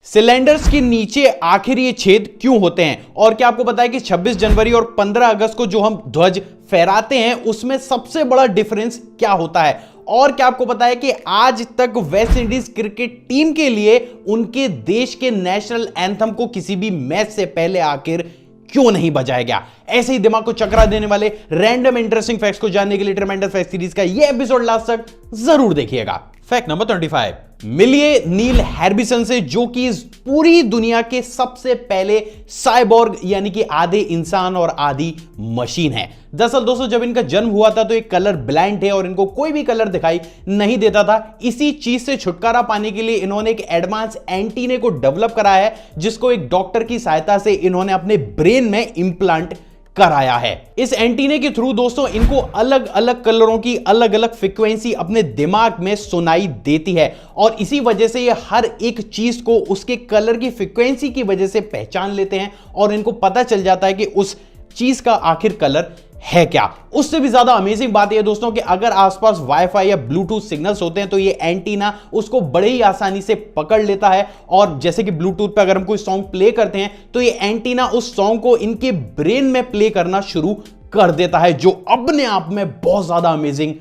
Cylinders के नीचे आखिर ये छेद क्यों होते हैं? और क्या आपको पता है कि 26 जनवरी और 15 अगस्त को जो हम ध्वज फहराते हैं उसमें सबसे बड़ा डिफरेंस क्या होता है? और क्या आपको पता है कि आज तक वेस्ट इंडीज क्रिकेट टीम के लिए उनके देश के नेशनल एंथम को किसी भी मैच से पहले आखिर क्यों नहीं बजाया गया? ऐसे ही दिमाग को चकरा देने वाले रैंडम इंटरेस्टिंग फैक्ट्स को जानने के लिए ट्रेमेंडस फैक्ट सीरीज का यह एपिसोड लास्ट तक जरूर देखिएगा। फैक्ट नंबर 25, मिलिए नील हैर्बिसन से, जो कि इस पूरी दुनिया के सबसे पहले साइबोर्ग यानी कि आधे इंसान और आधी मशीन है। दरअसल दोस्तों, जब इनका जन्म हुआ था तो एक कलर ब्लाइंड थे और इनको कोई भी कलर दिखाई नहीं देता था। इसी चीज से छुटकारा पाने के लिए इन्होंने एक एडवांस एंटीने को डेवलप कराया है, जिसको एक डॉक्टर की सहायता से इन्होंने अपने ब्रेन में इंप्लांट कराया है। इस एंटीने के थ्रू दोस्तों इनको अलग अलग कलरों की अलग अलग फ्रीक्वेंसी अपने दिमाग में सुनाई देती है और इसी वजह से ये हर एक चीज को उसके कलर की फ्रीक्वेंसी की वजह से पहचान लेते हैं और इनको पता चल जाता है कि उस चीज का आखिर कलर है क्या। उससे भी ज्यादा अमेजिंग बात यह दोस्तों कि अगर आसपास वाईफाई या ब्लूटूथ सिग्नल्स होते हैं तो ये एंटीना उसको बड़े ही आसानी से पकड़ लेता है और जैसे कि ब्लूटूथ पे अगर हम कोई सॉन्ग प्ले करते हैं तो ये एंटीना उस सॉन्ग को इनके ब्रेन में प्ले करना शुरू कर देता है, जो अपने आप में बहुत ज्यादा अमेजिंग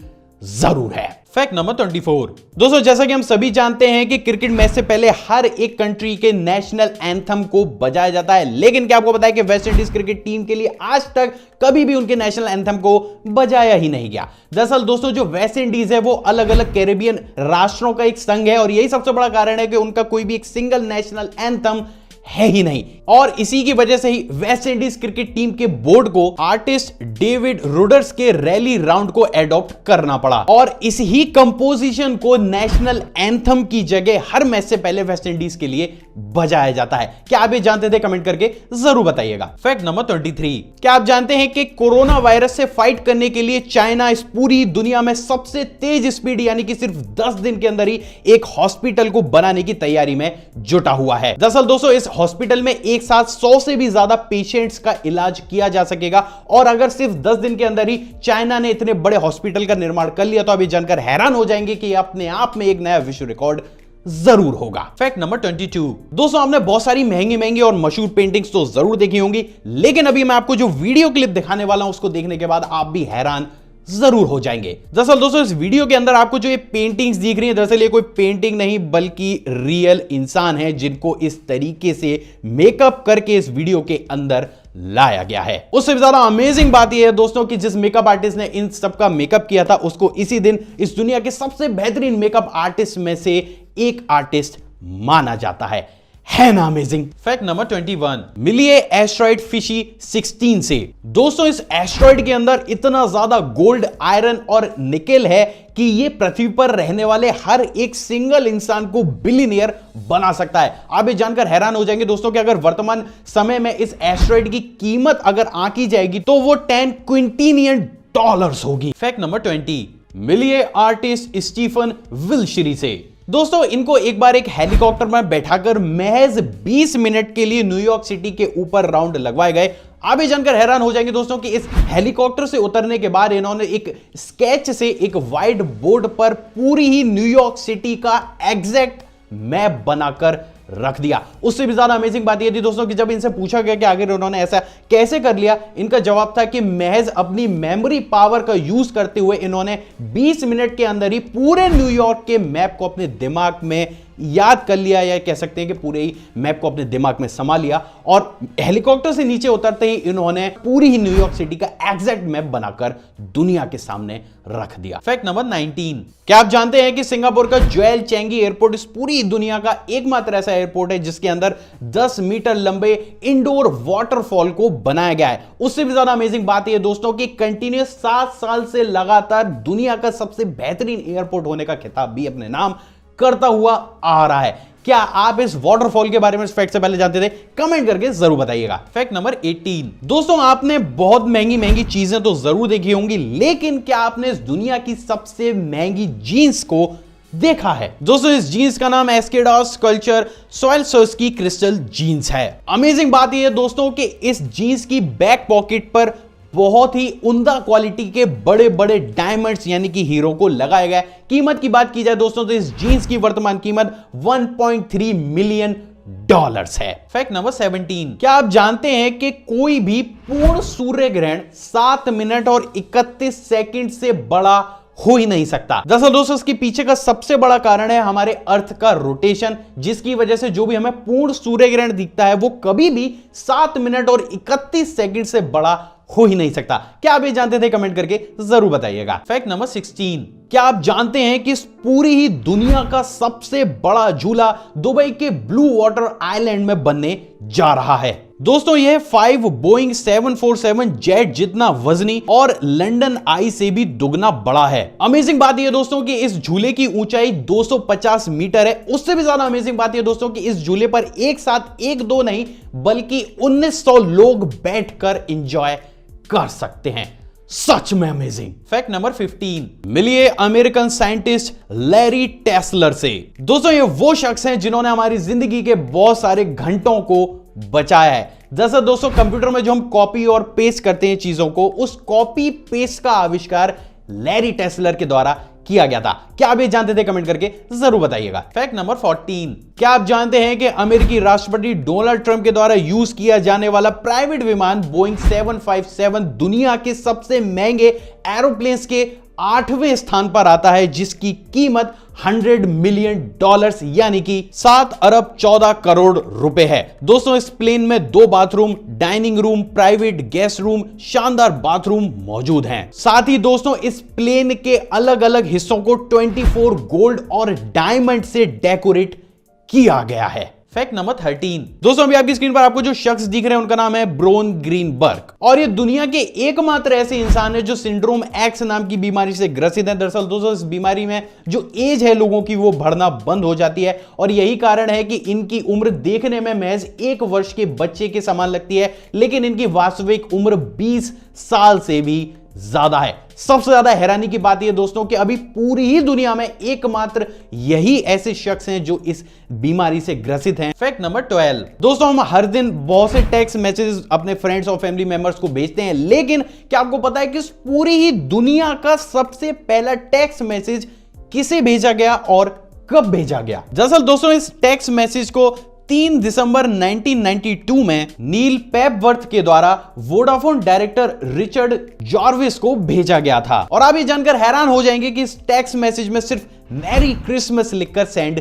जरूर है। फैक्ट नंबर 24, दोस्तों जैसा कि हम सभी जानते हैं कि क्रिकेट मैच से पहले हर एक कंट्री के नेशनल एंथम को बजाया जाता है, लेकिन क्या आपको पता है कि वेस्ट इंडीज क्रिकेट टीम के लिए आज तक कभी भी उनके नेशनल एंथम को बजाया ही नहीं गया। दरअसल दोस्तों, जो वेस्ट इंडीज है वो अलग अलग कैरेबियन राष्ट्रों का एक संघ है और यही सबसे बड़ा कारण है कि उनका कोई भी एक सिंगल नेशनल एंथम है ही नहीं। और इसी की वजह से ही वेस्ट इंडीज क्रिकेट टीम के बोर्ड को आर्टिस्ट डेविड रुडर्स के रैली राउंड को एडॉप्ट करना पड़ा और इस ही कंपोजिशन को नेशनल एंथम की जगह हर मैच से पहले वेस्ट इंडीज के लिए बजाया जाता है। क्या आप ये जानते थे? कमेंट करके जरूर बताइएगा। फैक्ट नंबर 23, क्या आप जानते हैं कि कोरोना वायरस से फाइट करने के लिए चाइना इस पूरी दुनिया में सबसे तेज स्पीड यानी कि सिर्फ 10 दिन के अंदर ही एक हॉस्पिटल को बनाने की तैयारी में जुटा हुआ है। दरअसल दोस्तों, इस हॉस्पिटल में एक साथ 100 से भी ज्यादा पेशेंट्स का इलाज किया जा सकेगा और अगर सिर्फ 10 दिन के अंदर ही चाइना ने इतने बड़े हॉस्पिटल का निर्माण कर लिया तो अभी जानकर हैरान हो जाएंगे कि अपने आप में एक नया विश्व रिकॉर्ड जरूर होगा। फैक्ट नंबर 22, दोस्तों आपने बहुत सारी महंगी महंगी और मशहूर पेंटिंग्स तो जरूर देखी होंगी, लेकिन अभी मैं आपको जो वीडियो क्लिप दिखाने वाला हूं उसको देखने के बाद आप भी हैरान जरूर हो जाएंगे। दरअसल दोस्तों, इस वीडियो के अंदर आपको जो ये पेंटिंग्स दिख रही है, दरअसल ये कोई पेंटिंग नहीं बल्कि रियल इंसान है जिनको इस तरीके से मेकअप करके इस वीडियो के अंदर लाया गया है। उससे ज्यादा अमेजिंग बात यह है दोस्तों कि जिस मेकअप आर्टिस्ट ने इन सब का मेकअप किया था उसको इसी दिन इस दुनिया के सबसे बेहतरीन मेकअप आर्टिस्ट में से एक आर्टिस्ट माना जाता है ना अमेजिंग? फैक्ट नंबर 21, मिलिए एस्ट्रॉइड फिशी 16 से। दोस्तों, इस एस्ट्रॉइड के अंदर इतना ज्यादा गोल्ड, आयरन और निकेल है कि ये पृथ्वी पर रहने वाले हर एक सिंगल इंसान को बिलियनियर बना सकता है। आप ये जानकर हैरान हो जाएंगे दोस्तों कि अगर वर्तमान समय में इस एस्ट्रॉइड की कीमत अगर आंकी जाएगी तो वो 10 क्विंटिलियन डॉलर्स होगी। फैक्ट नंबर 20, मिलिए आर्टिस्ट स्टीफन विल्शरी से। दोस्तों, इनको एक बार एक हेलीकॉप्टर में बैठाकर महज 20 मिनट के लिए न्यूयॉर्क सिटी के ऊपर राउंड लगवाए गए। आप ये जानकर हैरान हो जाएंगे दोस्तों कि इस हेलीकॉप्टर से उतरने के बाद इन्होंने एक स्केच से एक व्हाइट बोर्ड पर पूरी ही न्यूयॉर्क सिटी का एग्जैक्ट मैप बनाकर रख दिया। उससे भी ज्यादा अमेजिंग बात यह थी दोस्तों कि जब इनसे पूछा गया कि आखिर उन्होंने ऐसा कैसे कर लिया, इनका जवाब था कि महज अपनी मेमोरी पावर का यूज करते हुए इन्होंने 20 मिनट के अंदर ही पूरे न्यूयॉर्क के मैप को अपने दिमाग में याद कर लिया, या कह सकते हैं कि पूरे ही मैप को अपने दिमाग में समा लिया और हेलीकॉप्टर से नीचे उतरते ही इन्होंने पूरी ही न्यूयॉर्क सिटी का एग्जैक्ट मैप बनाकर दुनिया के सामने रख दिया। फैक्ट नंबर 19, क्या आप जानते हैं कि सिंगापुर का जोएल चैंगी एयरपोर्ट इस पूरी दुनिया का एकमात्र ऐसा एयरपोर्ट है जिसके अंदर 10 मीटर लंबे इंडोर वाटरफॉल को बनाया गया है। उससे भी ज्यादा अमेजिंग बात यह दोस्तों कि कंटिन्यूस 7 साल से लगातार दुनिया का सबसे बेहतरीन एयरपोर्ट होने का खिताब भी अपने नाम करता हुआ आ रहा है। क्या आप इस वाटरफॉल के बारे में इस फैक्ट से पहले जानते थे? कमेंट करके जरूर बताइएगा। फैक्ट नंबर 18, दोस्तों आपने बहुत महंगी महंगी चीजें तो जरूर देखी होंगी, लेकिन क्या आपने इस दुनिया की सबसे महंगी जीन्स को देखा है? दोस्तों, इस जीन्स का नाम एस्केडॉस कल्चर सॉइल सोर्स की क्रिस्टल जीन्स है। अमेजिंग बात यह है दोस्तों कि इस जीन्स की बैक पॉकेट पर बहुत ही उम्दा क्वालिटी के बड़े बड़े डायमंड्स यानी कि हीरो को लगाया गया है। कीमत की बात की जाए दोस्तों तो इस जीन्स की वर्तमान कीमत $1.3 मिलियन डॉलर्स है। फैक्ट नंबर 17, क्या आप जानते हैं कि कोई भी पूर्ण सूर्य ग्रहण 7 मिनट और 31 सेकंड से बड़ा हो ही नहीं सकता। दरअसल दोस्तों इसके पीछे का सबसे बड़ा कारण है हमारे अर्थ का रोटेशन, जिसकी वजह से जो भी हमें पूर्ण सूर्य ग्रहण दिखता है वो कभी भी 7 मिनट और 31 सेकंड से बड़ा हो ही नहीं सकता। क्या आप ये जानते थे? कमेंट करके जरूर बताइएगा। फैक्ट नंबर 16, क्या आप जानते हैं कि इस पूरी ही दुनिया का सबसे बड़ा झूला दुबई के ब्लू वाटर आइलैंड में बनने जा रहा है? दोस्तों यह 5 बोइंग 747 जेट जितना वजनी और लंदन आई से भी दुगना बड़ा है। अमेजिंग बात यह दोस्तों कि इस झूले की ऊंचाई 250 मीटर है। उससे भी ज्यादा अमेजिंग बात यह दोस्तों कि इस झूले पर एक साथ एक दो नहीं बल्कि 1900 लोग बैठकर एंजॉय कर सकते हैं। सच में अमेजिंग। फैक्ट नंबर 15, मिलिए अमेरिकन साइंटिस्ट लैरी टेस्लर से। दोस्तों ये वो शख्स हैं जिन्होंने हमारी जिंदगी के बहुत सारे घंटों को बचाया है। दरअसल दोस्तों कंप्यूटर में जो हम कॉपी और पेस्ट करते हैं चीजों को, उस कॉपी पेस्ट का आविष्कार लैरी टेस्लर के द्वारा किया गया था। क्या आप ये जानते थे? कमेंट करके जरूर बताइएगा। फैक्ट नंबर 14, क्या आप जानते हैं कि अमेरिकी राष्ट्रपति डोनाल्ड ट्रंप के द्वारा यूज किया जाने वाला प्राइवेट विमान बोइंग 757 दुनिया के सबसे महंगे एरोप्लेन्स के 8वें स्थान पर आता है, जिसकी कीमत $100 मिलियन यानी कि 7 अरब 14 करोड़ रुपए है। दोस्तों इस प्लेन में 2 bathroom, dining room, private guest room, शानदार बाथरूम मौजूद हैं। साथ ही दोस्तों इस प्लेन के अलग अलग हिस्सों को 24 गोल्ड और डायमंड से डेकोरेट किया गया है। फैक्ट नंबर 13, दोस्तों अभी आपकी स्क्रीन पर आपको जो शख्स दिख रहे हैं उनका नाम है ब्रोन ग्रीनबर्ग और ये दुनिया के एकमात्र ऐसे इंसान है जो सिंड्रोम एक्स नाम की बीमारी से ग्रसित है। दरअसल दोस्तों इस बीमारी में जो एज है लोगों की वो बढ़ना बंद हो जाती है और यही कारण है कि इनकी उम्र देखने में महज 1 वर्ष के बच्चे के समान लगती है, लेकिन इनकी वास्तविक उम्र 20 साल से भी ज्यादा है। सबसे ज्यादा हैरानी की बात यह दोस्तों कि अभी पूरी ही दुनिया में एकमात्र यही ऐसे शख्स हैं जो इस बीमारी से ग्रसित हैं। फैक्ट नंबर 12, दोस्तों हम हर दिन बहुत से टेक्स्ट मैसेजेस अपने फ्रेंड्स और फैमिली मेंबर्स को भेजते हैं, लेकिन क्या आपको पता है कि इस पूरी ही दुनिया का सबसे पहला टेक्स्ट मैसेज किसे भेजा गया और कब भेजा गया? दरअसल दोस्तों इस टेक्स्ट मैसेज को 3 दिसंबर 1992 में नील पेपवर्थ के द्वारा वोडाफोन डायरेक्टर रिचर्ड जॉर्विस को भेजा गया था। और आप ये जानकर हैरान हो जाएंगे कि इस टेक्स्ट मैसेज में सिर्फ मैरी क्रिसमस लिखकर सेंड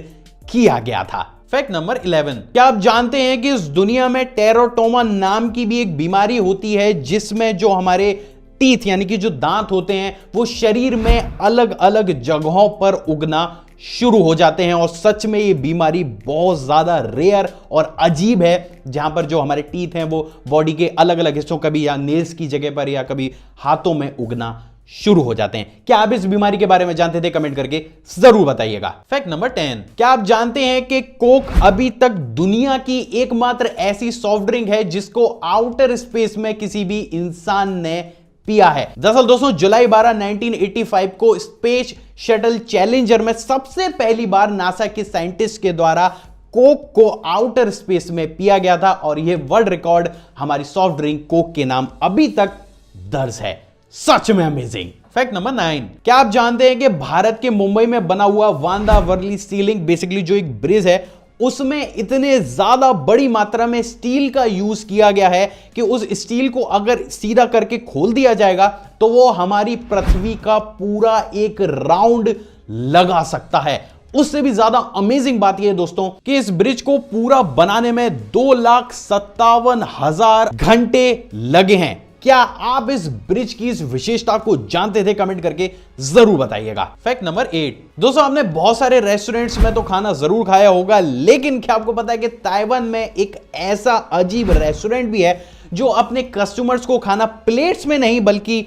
किया गया था। फैक्ट नंबर 11, क्या आप जानते हैं कि इस दुनिया में टेरोटोमा नाम की भी एक बीमारी होती है जिसमें जो हमारे टीथ यानी कि जो दांत होते हैं वो शरीर में अलग अलग जगहों पर उगना शुरू हो जाते हैं और सच में ये बीमारी बहुत ज्यादा रेयर और अजीब है, जहां पर जो हमारे टीथ हैं वो बॉडी के अलग अलग हिस्सों, कभी या नेल्स की जगह पर या कभी हाथों में उगना शुरू हो जाते हैं। क्या आप इस बीमारी के बारे में जानते थे? कमेंट करके जरूर बताइएगा। फैक्ट नंबर 10, क्या आप जानते हैं कि कोक अभी तक दुनिया की एकमात्र ऐसी सॉफ्ट ड्रिंक है जिसको आउटर स्पेस में किसी भी इंसान ने पिया है? दरअसल दोस्तों जुलाई 12, 1985 को स्पेस शटल चैलेंजर में सबसे पहली बार नासा के साइंटिस्ट के द्वारा कोक को आउटर स्पेस में पिया गया था और यह वर्ल्ड रिकॉर्ड हमारी सॉफ्ट ड्रिंक कोक के नाम अभी तक दर्ज है। सच में अमेजिंग। फैक्ट नंबर 9, क्या आप जानते हैं कि भारत के मुंबई में बना हुआ वांदा वर्ली सीलिंग बेसिकली जो एक ब्रिज है उसमें इतने ज्यादा बड़ी मात्रा में स्टील का यूज किया गया है कि उस स्टील को अगर सीधा करके खोल दिया जाएगा तो वो हमारी पृथ्वी का पूरा एक राउंड लगा सकता है। उससे भी ज्यादा अमेजिंग बात यह है दोस्तों कि इस ब्रिज को पूरा बनाने में 2,57,000 घंटे लगे हैं। क्या आप इस ब्रिज की इस विशेषता को जानते थे? कमेंट करके जरूर बताइएगा। फैक्ट नंबर 8, दोस्तों आपने बहुत सारे रेस्टोरेंट्स में तो खाना जरूर खाया होगा, लेकिन क्या आपको पता है कि ताइवान में एक ऐसा अजीब रेस्टोरेंट भी है जो अपने कस्टमर्स को खाना प्लेट्स में नहीं बल्कि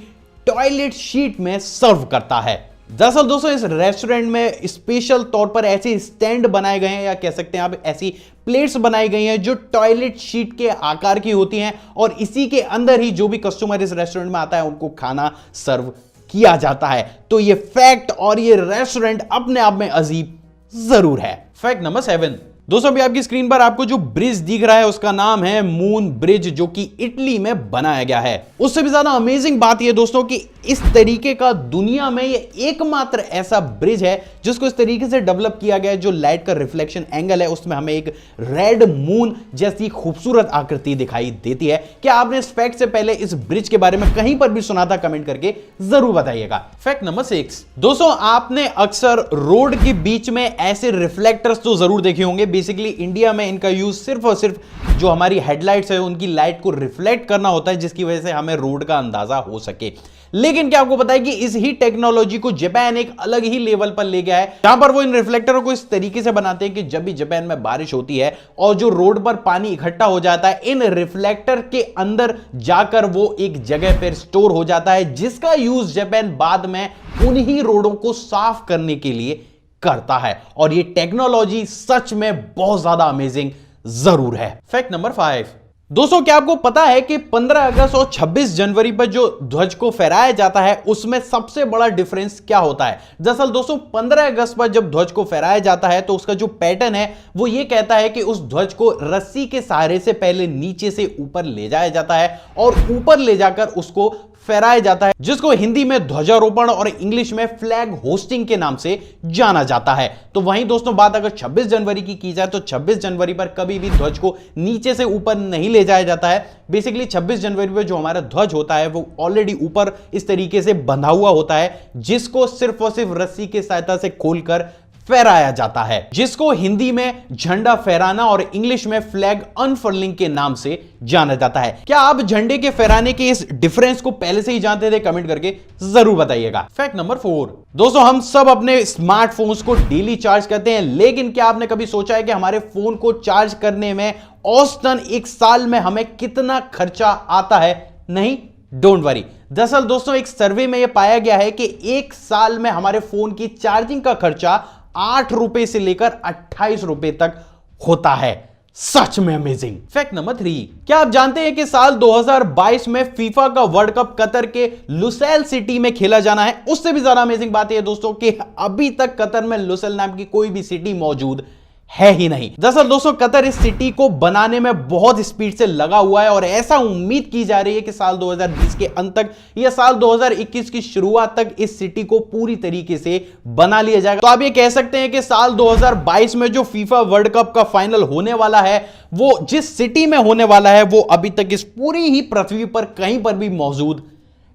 टॉयलेट शीट में सर्व करता है। दरअसल दोस्तों इस रेस्टोरेंट में स्पेशल तौर पर ऐसे स्टैंड बनाए गए हैं या कह सकते हैं आप ऐसी प्लेट्स बनाई गई हैं जो टॉयलेट शीट के आकार की होती हैं और इसी के अंदर ही जो भी कस्टमर इस रेस्टोरेंट में आता है उनको खाना सर्व किया जाता है। तो ये फैक्ट और ये रेस्टोरेंट अपने आप में अजीब जरूर है। फैक्ट नंबर 7, दोस्तों अभी आपकी स्क्रीन पर आपको जो ब्रिज दिख रहा है उसका नाम है मून ब्रिज, जो कि इटली में बनाया गया है। उससे भी ज्यादा अमेजिंग बात यह दोस्तों कि इस तरीके का दुनिया में ये एकमात्र ऐसा ब्रिज है जिसको इस तरीके से डेवलप किया गया है, जो लाइट का रिफ्लेक्शन एंगल है उसमें हमें एक रेड मून जैसी खूबसूरत आकृति दिखाई देती है। क्या आपने इस फैक्ट से पहले इस ब्रिज के बारे में कहीं पर भी सुना था? कमेंट करके जरूर बताइएगा। फैक्ट नंबर 6, दोस्तों आपने अक्सर रोड के बीच में ऐसे रिफ्लेक्टर्स तो जरूर देखे होंगे। बेसिकली इंडिया में इनका यूज सिर्फ और सिर्फ जो हमारी हेडलाइट्स है उनकी लाइट को रिफ्लेक्ट करना होता है, जिसकी वजह से हमें रोड का अंदाजा हो सके। लेकिन क्या आपको पता है कि इस ही टेक्नोलॉजी को जापान एक अलग ही लेवल पर ले गया है, जहां पर वो इन रिफ्लेक्टरों को इस तरीके से बनाते हैं कि जब भी जापान में बारिश होती है और जो रोड पर पानी इकट्ठा हो जाता है, इन रिफ्लेक्टर के अंदर जाकर वो एक जगह पर स्टोर हो जाता है, जिसका यूज जापान बाद में उन्हीं रोडों को साफ करने के लिए करता है। और ये टेक्नोलॉजी सच में बहुत ज्यादा अमेजिंग जरूर है। फैक्ट नंबर 5, दोस्तों क्या आपको पता है कि 15 अगस्त और 26 जनवरी पर जो ध्वज को फहराया जाता है उसमें सबसे बड़ा डिफरेंस क्या होता है? दरअसल दोस्तों 15 अगस्त पर जब ध्वज को फहराया जाता है तो उसका जो पैटर्न है वो ये कहता है कि उस ध्वज को रस्सी के सहारे से पहले नीचे से ऊपर ले जाया जाता है और ऊपर ले जाकर उसको फहराया जाता है, जिसको हिंदी में ध्वजारोपण और इंग्लिश में फ्लैग होस्टिंग के नाम से जाना जाता है। तो वहीं दोस्तों बात अगर 26 जनवरी की जाए तो 26 जनवरी पर कभी भी ध्वज को नीचे से ऊपर नहीं ले जाया जाता है। बेसिकली 26 जनवरी पर जो हमारा ध्वज होता है वो ऑलरेडी ऊपर इस तरीके से बंधा हुआ होता है, जिसको सिर्फ और सिर्फ रस्सी की सहायता से खोलकर फहराया जाता है, जिसको हिंदी में झंडा फहराना और इंग्लिश में फ्लैग अनफर्लिंग के नाम से जाना जाता है। क्या आप झंडे के फहराने के इस डिफरेंस को पहले से ही जानते थे? कमेंट करके जरूर बताइएगा। फैक्ट नंबर 4, दोस्तों हम सब अपने स्मार्टफोन्स को डेली चार्ज करते हैं, लेकिन क्या आपने कभी सोचा है कि हमारे फोन को चार्ज करने में औसतन एक साल में हमें कितना खर्चा आता है? नहीं, डोंट वरी। दरअसल दोस्तों एक सर्वे में यह पाया गया है कि एक साल में हमारे फोन की चार्जिंग का खर्चा 8 रुपए से लेकर 28 रुपए तक होता है। सच में अमेजिंग। फैक्ट नंबर 3, क्या आप जानते हैं कि साल 2022 में फीफा का वर्ल्ड कप कतर के लुसैल सिटी में खेला जाना है? उससे भी ज्यादा अमेजिंग बात यह दोस्तों कि अभी तक कतर में लुसैल नाम की कोई भी सिटी मौजूद है ही नहीं। दरअसल दोस्तों कतर इस सिटी को बनाने में बहुत स्पीड से लगा हुआ है और ऐसा उम्मीद की जा रही है कि साल 2020 के अंत तक या साल 2021 की शुरुआत तक इस सिटी को पूरी तरीके से बना लिया जाएगा। तो आप ये कह सकते हैं कि साल 2022 में जो फीफा वर्ल्ड कप का फाइनल होने वाला है वो जिस सिटी में होने वाला है वो अभी तक इस पूरी ही पृथ्वी पर कहीं पर भी मौजूद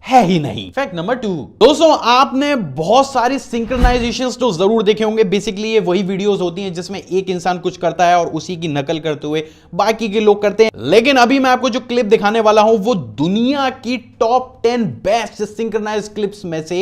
है ही नहीं। फैक्ट नंबर 2, दोस्तों आपने बहुत सारी सिंक्रोनाइजेशंस तो जरूर देखे होंगे। बेसिकली ये वही वीडियोस होती हैं जिसमें एक इंसान कुछ करता है और उसी की नकल करते हुए बाकी के लोग करते हैं, लेकिन अभी मैं आपको जो क्लिप दिखाने वाला हूं वो दुनिया की टॉप 10 बेस्ट सिंक्रोनाइज क्लिप्स में से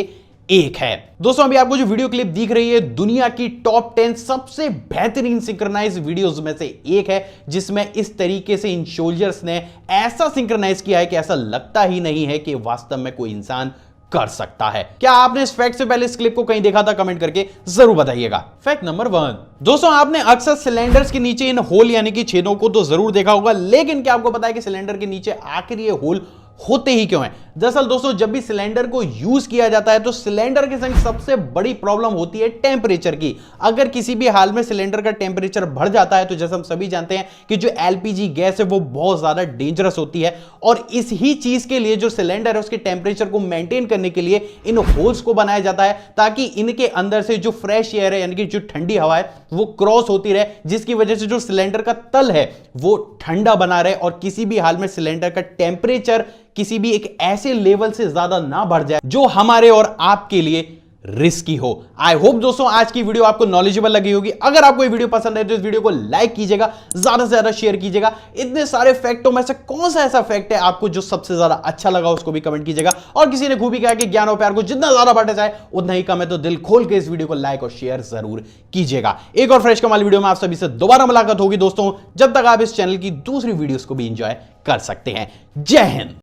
एक है। दोस्तों अभी आपको जो वीडियो क्लिप दिख रही है दुनिया की टॉप 10 सबसे बेहतरीन सिंक्रोनाइज वीडियोस में से एक है, जिसमें इस तरीके से इन सोल्जर्स ने ऐसा सिंक्रोनाइज किया है कि ऐसा लगता ही नहीं है कि वास्तव में कोई इंसान कर सकता है। क्या आपने इस फैक्ट से पहले इस क्लिप को कहीं देखा था? कमेंट करके जरूर बताइएगा। फैक्ट नंबर 1, दोस्तों आपने अक्सर सिलेंडर्स के नीचे इन होल यानी कि छेदों को तो जरूर देखा होगा, लेकिन क्या आपको पता है कि सिलेंडर के नीचे आखिर ये होल होते ही क्यों हैं? दरअसल दोस्तों जब भी सिलेंडर को यूज किया जाता है तो सिलेंडर के संग सबसे बड़ी प्रॉब्लम होती है टेम्परेचर की। अगर किसी भी हाल में सिलेंडर का टेम्परेचर बढ़ जाता है तो जैसे हम सभी जानते हैं कि जो एलपीजी गैस है वो बहुत ज्यादा डेंजरस होती है, और इस ही चीज के लिए जो सिलेंडर है उसके टेम्परेचर को मेंटेन करने के लिए इन होल्स को बनाया जाता है, ताकि इनके अंदर से जो फ्रेश एयर है यानी कि जो ठंडी हवा है वो क्रॉस होती रहे, जिसकी वजह से जो सिलेंडर का तल है वो ठंडा बना रहे और किसी भी हाल में सिलेंडर का टेम्परेचर किसी भी एक ऐसे लेवल से ज्यादा ना बढ़ जाए जो हमारे और आपके लिए रिस्की हो। आई होप दोस्तों आज की वीडियो आपको नॉलेजेबल लगी होगी। अगर आपको ये वीडियो पसंद है तो इस वीडियो को लाइक कीजिएगा, ज्यादा से ज्यादा शेयर कीजिएगा। इतने सारे फैक्टों में से कौन सा ऐसा फैक्ट है आपको जो सबसे ज्यादा अच्छा लगा उसको भी कमेंट कीजिएगा। और किसी ने खूबी कहा कि ज्ञान और प्यार को जितना ज्यादा बांटा जाए उतना ही कम है, तो दिल खोल के इस वीडियो को लाइक और शेयर जरूर कीजिएगा। एक और फ्रेश कमाल वीडियो में आप सभी से दोबारा मुलाकात होगी दोस्तों, जब तक आप इस चैनल की दूसरी वीडियोस को भी एंजॉय कर सकते हैं। जय हिंद।